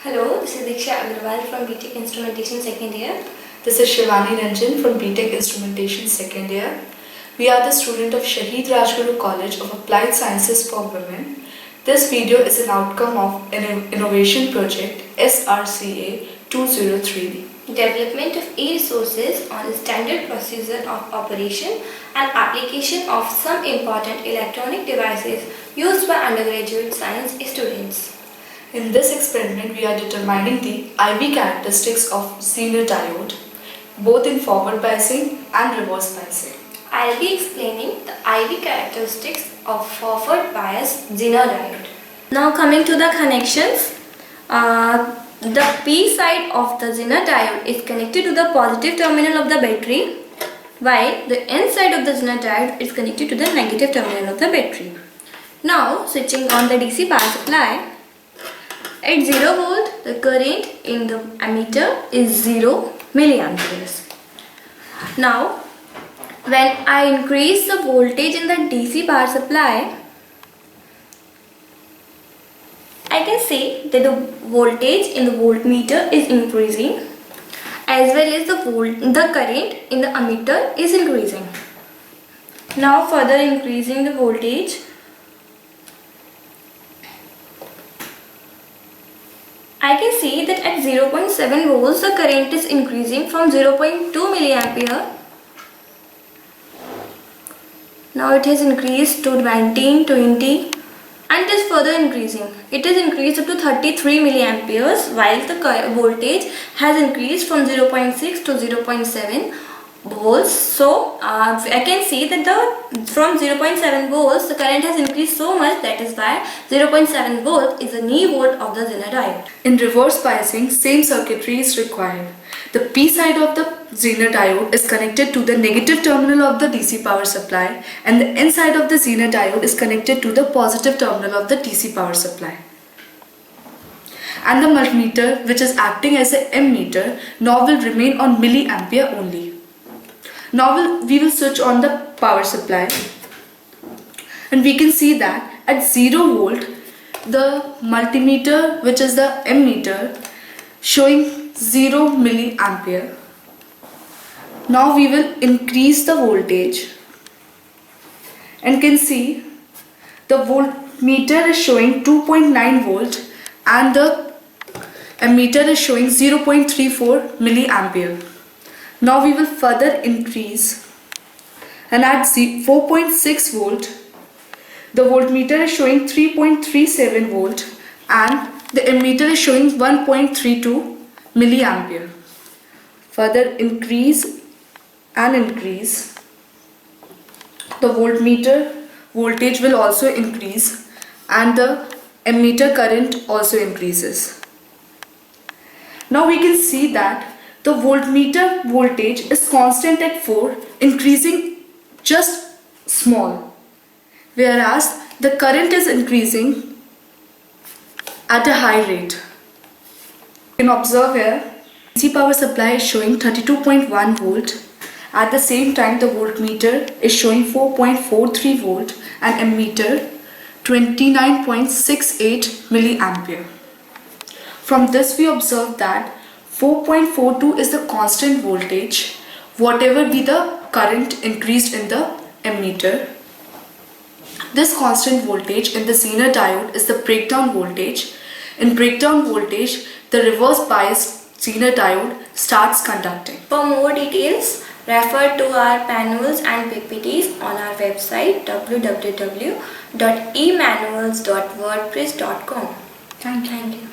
Hello, this is Diksha Agarwal from BTech Instrumentation second year. This is Shivani Ranjan from BTech Instrumentation second year. We are the student of Shahid Rajguru College of Applied Sciences for Women. This video is an outcome of an innovation project SRCA 203. Development of e-resources on the standard procedure of operation and application of some important electronic devices used by undergraduate science students. In this experiment, we are determining the IV characteristics of Zener diode, both in forward biasing and reverse biasing. I'll be explaining the IV characteristics of forward bias Zener diode. Now coming to the connections, the P side of the Zener diode is connected to the positive terminal of the battery, while the N side of the Zener diode is connected to the negative terminal of the battery. Now switching on the DC power supply. At 0 volt, the current in the ammeter is 0 milliamperes. Now, when I increase the voltage in the DC power supply, I can see that the voltage in the voltmeter is increasing as well as the current in the ammeter is increasing. Now further increasing the voltage, I can see that at 0.7 volts the current is increasing from 0.2 milliampere. Now it has increased to 19, 20 and it is further increasing. It is increased up to 33 milliamperes while the voltage has increased from 0.6 to 0.7 volts. So I can see that from 0.7 volts the current has increased so much, that is why 0.7 volt is the knee volt of the Zener diode. In reverse biasing, same circuitry is required. The P side of the Zener diode is connected to the negative terminal of the DC power supply and the N side of the Zener diode is connected to the positive terminal of the DC power supply. And the multimeter, which is acting as an ammeter, now will remain on milliampere only. Now we will switch on the power supply and we can see that at 0 volt the multimeter, which is the ammeter, showing 0 milliampere. Now we will increase the voltage and can see the voltmeter is showing 2.9 volt and the ammeter is showing 0.34 milliampere. Now we will further increase and at 4.6 volt the voltmeter is showing 3.37 volt and the ammeter is showing 1.32 milliampere. Further increase and increase, the voltmeter voltage will also increase and the ammeter current also increases. Now we can see that the voltmeter voltage is constant at 4, increasing just small, whereas the current is increasing at a high rate. You can observe here, DC power supply is showing 32.1 volt. At the same time, the voltmeter is showing 4.43 volt and ammeter 29.68 milliampere. From this we observe that 4.42 is the constant voltage, whatever be the current increased in the ammeter. This constant voltage in the Zener diode is the breakdown voltage. In breakdown voltage, the reverse biased Zener diode starts conducting. For more details, refer to our manuals and PPTs on our website www.emanuals.wordpress.com. Thank you.